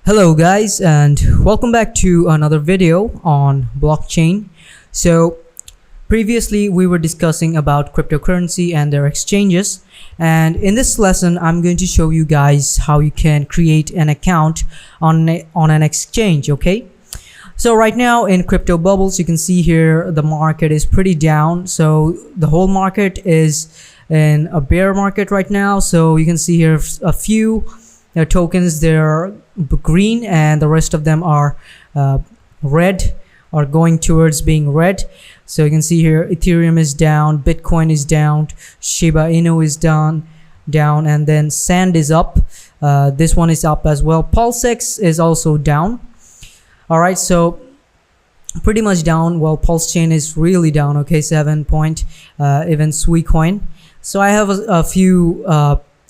Hello guys, and welcome back to another video on blockchain. So previously we were discussing about cryptocurrency and their exchanges, and in this lesson I'm going to show you guys how you can create an account on an exchange. Okay, so right now in crypto bubbles, you can see here the market is pretty down. So the whole market is in a bear market right now. So you can see here a few tokens, they're green and the rest of them are red, or going towards being red. So you can see here Ethereum is down, Bitcoin is down, Shiba Inu is down, and then Sand is up. This one is up as well. PulseX is also down. All right, so pretty much down. Well, Pulse Chain is really down. Okay, 7 point. Even Suicoin. So I have a few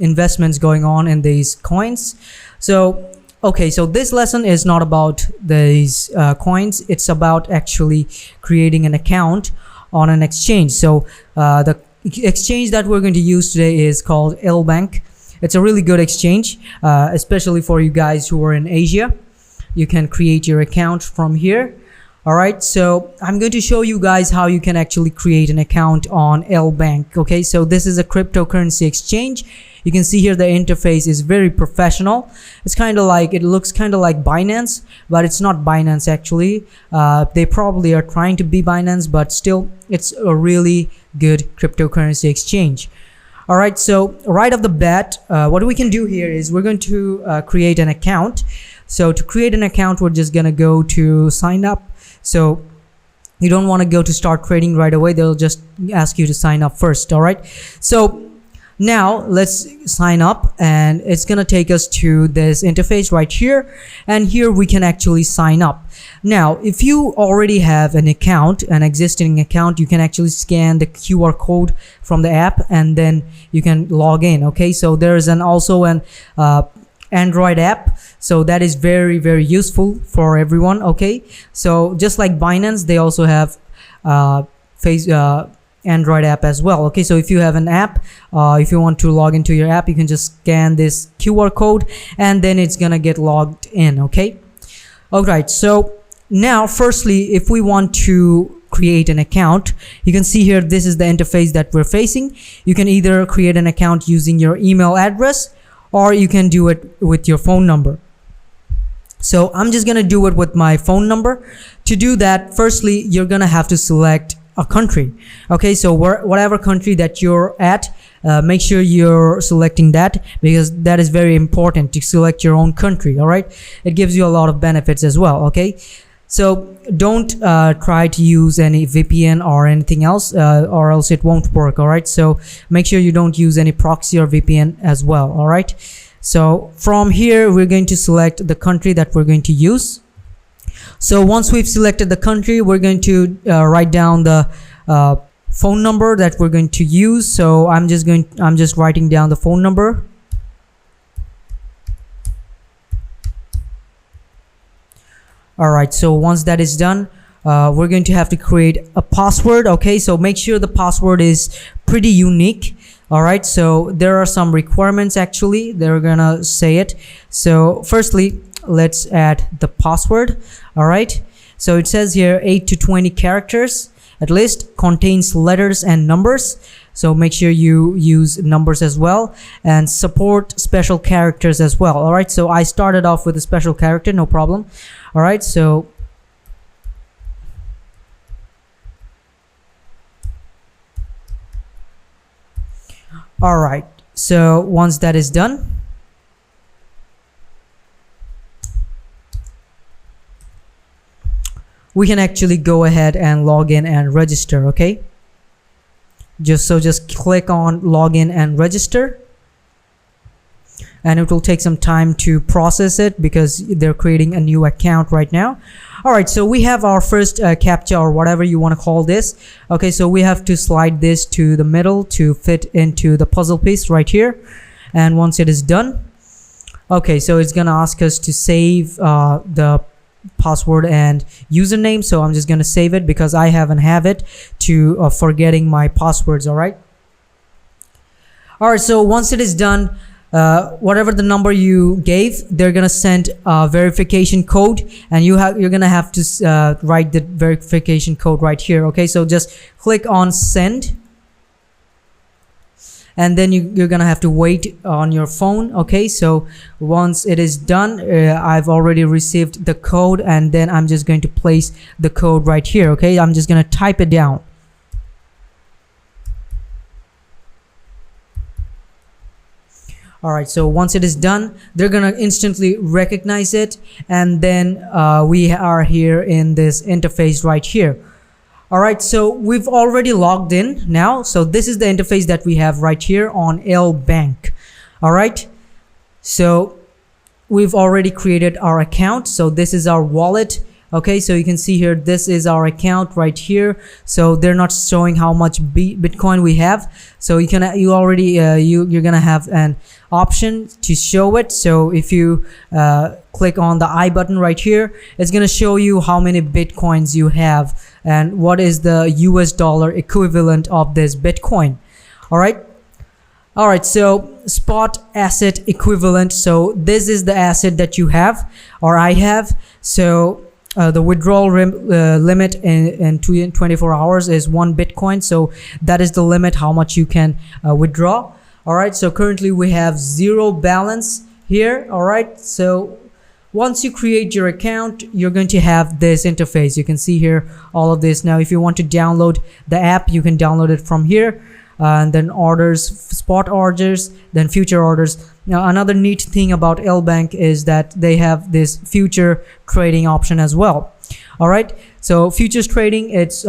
investments going on in these coins. So okay, so this lesson is not about these coins. It's about actually creating an account on an exchange. So the exchange that we're going to use today is called LBank. It's a really good exchange, especially for you guys who are in Asia. You can create your account from here. All right, so I'm going to show you guys how you can actually create an account on LBank. Okay, so this is a cryptocurrency exchange. You can see here the interface is very professional. It's kind of like, it looks kind of like Binance, but it's not Binance actually. They probably are trying to be Binance, but still it's a really good cryptocurrency exchange. All right, so right off the bat, what we can do here is we're going to create an account. So to create an account, we're just gonna go to sign up. So you don't want to go to start trading right away. They'll just ask you to sign up first. All right, so now let's sign up, and it's gonna take us to this interface right here, and here we can actually sign up. Now if you already have an account, an existing account, you can actually scan the QR code from the app and then you can log in. Okay, so there's also an Android app, so that is very useful for everyone. Okay, so just like Binance, they also have Android app as well. Okay, so if you have an app, if you want to log into your app, you can just scan this QR code and then it's gonna get logged in. Okay, all right, so now firstly, if we want to create an account, you can see here this is the interface that we're facing. You can either create an account using your email address, or you can do it with your phone number. So I'm just gonna do it with my phone number. To do that, firstly, you're gonna have to select a country. Okay, so whatever country that you're at, make sure you're selecting that, because that is very important to select your own country. All right, it gives you a lot of benefits as well. Okay, so don't try to use any VPN or anything else, or else it won't work. All right, so make sure you don't use any proxy or VPN as well. All right, so from here we're going to select the country that we're going to use. So once we've selected the country, we're going to write down the phone number that we're going to use. So I'm just writing down the phone number. All right, so once that is done, we're going to have to create a password. Okay, so make sure the password is pretty unique. All right, so there are some requirements actually. They're gonna say it. So firstly, let's add the password. All right, so it says here 8 to 20 characters at least, contains letters and numbers. So make sure you use numbers as well, and support special characters as well. All right, so I started off with a special character, no problem. All right, so all right, so once that is done, we can actually go ahead and log in and register. Okay, just click on login and register, and it will take some time to process it because they're creating a new account right now. All right, so we have our first captcha, or whatever you want to call this. Okay, so we have to slide this to the middle to fit into the puzzle piece right here, and once it is done, okay, so it's gonna ask us to save the password and username. So I'm just gonna save it because I have a habit to forgetting my passwords. All right, so once it is done, whatever the number you gave, they're gonna send a verification code, and you're gonna have to write the verification code right here. Okay, so just click on send, and then you're gonna have to wait on your phone. Okay, so once it is done, I've already received the code, and then I'm just going to place the code right here. Okay, I'm just gonna type it down. Alright, so once it is done, they're gonna instantly recognize it, and then we are here in this interface right here. Alright, so we've already logged in now, so this is the interface that we have right here on L Bank. Alright, so we've already created our account, so this is our wallet. Okay, so you can see here, this is our account right here. So they're not showing how much Bitcoin we have, so you're gonna have an option to show it. So if you click on the I button right here, it's gonna show you how many Bitcoins you have and what is the US dollar equivalent of this Bitcoin. Alright, so spot asset equivalent. So this is the asset that you have, or I have. So the withdrawal limit in 24 hours is 1 Bitcoin. So that is the limit how much you can withdraw. Alright, so currently we have 0 balance here. Alright, so once you create your account, you're going to have this interface. You can see here all of this. Now if you want to download the app, you can download it from here. And then orders, spot orders, then future orders. Now another neat thing about L Bank is that they have this future trading option as well. Alright, so futures trading, it's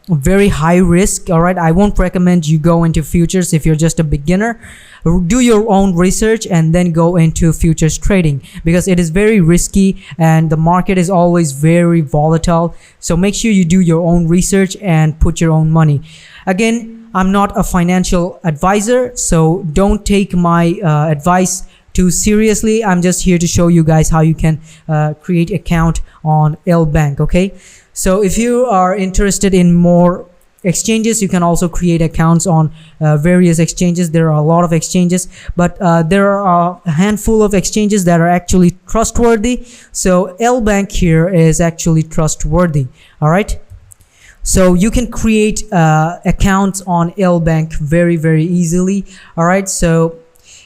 very high risk. Alright, I won't recommend you go into futures if you're just a beginner. Do your own research and then go into futures trading, because it is very risky and the market is always very volatile. So make sure you do your own research and put your own money. Again, I'm not a financial advisor, so don't take my advice too seriously. I'm just here to show you guys how you can create account on L Bank. Okay, so if you are interested in more exchanges, you can also create accounts on various exchanges. There are a lot of exchanges, but there are a handful of exchanges that are actually trustworthy. So L Bank here is actually trustworthy. All right, so you can create accounts on L Bank very easily. All right, so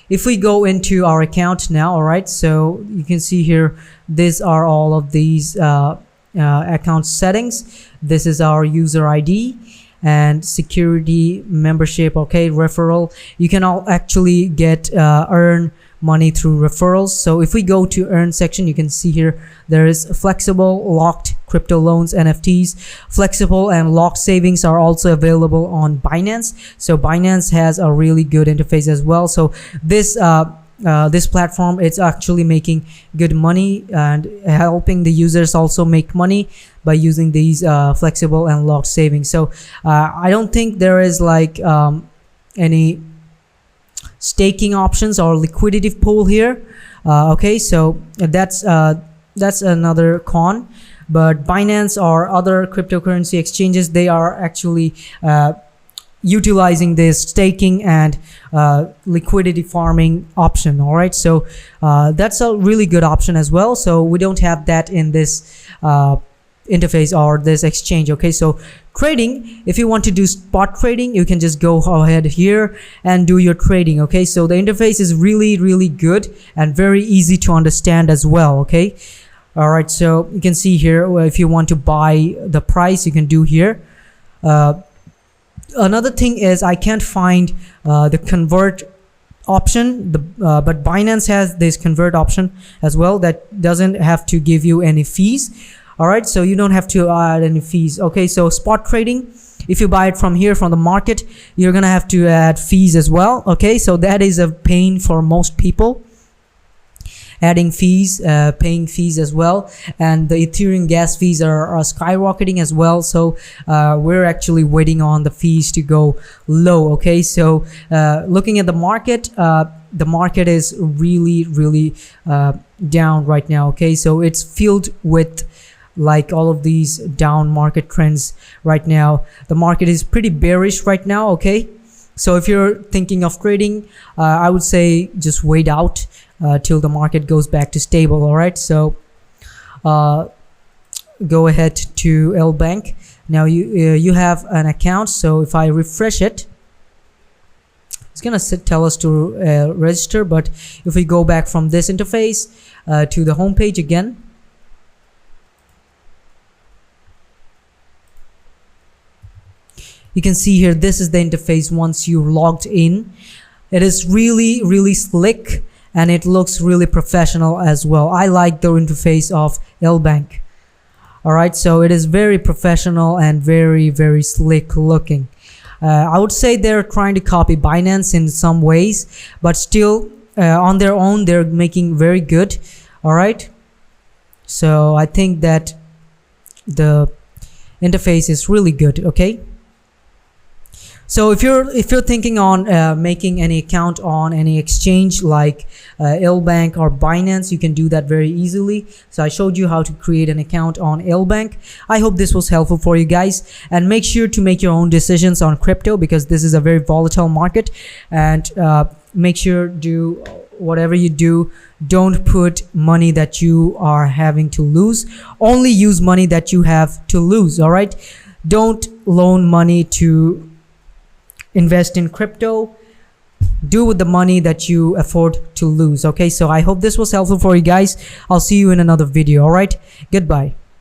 if we go into our account now, all right, so you can see here, these are all of these account settings. This is our user ID and security, membership, okay, referral. You can all actually get earn money through referrals. So if we go to earn section, you can see here there is flexible locked crypto loans, NFTs. Flexible and locked savings are also available on Binance. So Binance has a really good interface as well. So this this platform, it's actually making good money and helping the users also make money by using these flexible and locked savings. So I don't think there is like any staking options or liquidity pool here. Okay, so that's another con. But Binance or other cryptocurrency exchanges, they are actually utilizing this staking and liquidity farming option. All right, so that's a really good option as well. So we don't have that in this interface or this exchange. Okay, so trading, if you want to do spot trading, you can just go ahead here and do your trading. Okay, so the interface is really good and very easy to understand as well. Okay, all right, so you can see here, if you want to buy the price, you can do here. Another thing is I can't find the convert option, but Binance has this convert option as well that doesn't have to give you any fees. All right, so you don't have to add any fees. Okay, so spot trading, if you buy it from here from the market, you're gonna have to add fees as well. Okay, so that is a pain for most people, adding fees, paying fees as well, and the Ethereum gas fees are skyrocketing as well. So we're actually waiting on the fees to go low. Okay, so looking at the market is really down right now. Okay, so it's filled with like all of these down market trends right now. The market is pretty bearish right now. Okay, So if you're thinking of trading, I would say just wait out till the market goes back to stable. All right, so go ahead to L Bank. Now you have an account, so if I refresh it, it's gonna tell us to register. But if we go back from this interface to the home page again, you can see here, this is the interface once you logged in. It is really slick and it looks really professional as well. I like the interface of L Bank. All right, so it is very professional and very slick looking. I would say they're trying to copy Binance in some ways, but still on their own they're making very good. All right, so I think that the interface is really good. Okay, so if you're thinking on making any account on any exchange like L Bank or Binance, you can do that very easily. So I showed you how to create an account on L Bank. I hope this was helpful for you guys, and make sure to make your own decisions on crypto because this is a very volatile market. And make sure do whatever you do, don't put money that you are having to lose. Only use money that you have to lose. All right, don't loan money to invest in crypto. Do with the money that you afford to lose. Okay, so I hope this was helpful for you guys. I'll see you in another video. All right, goodbye.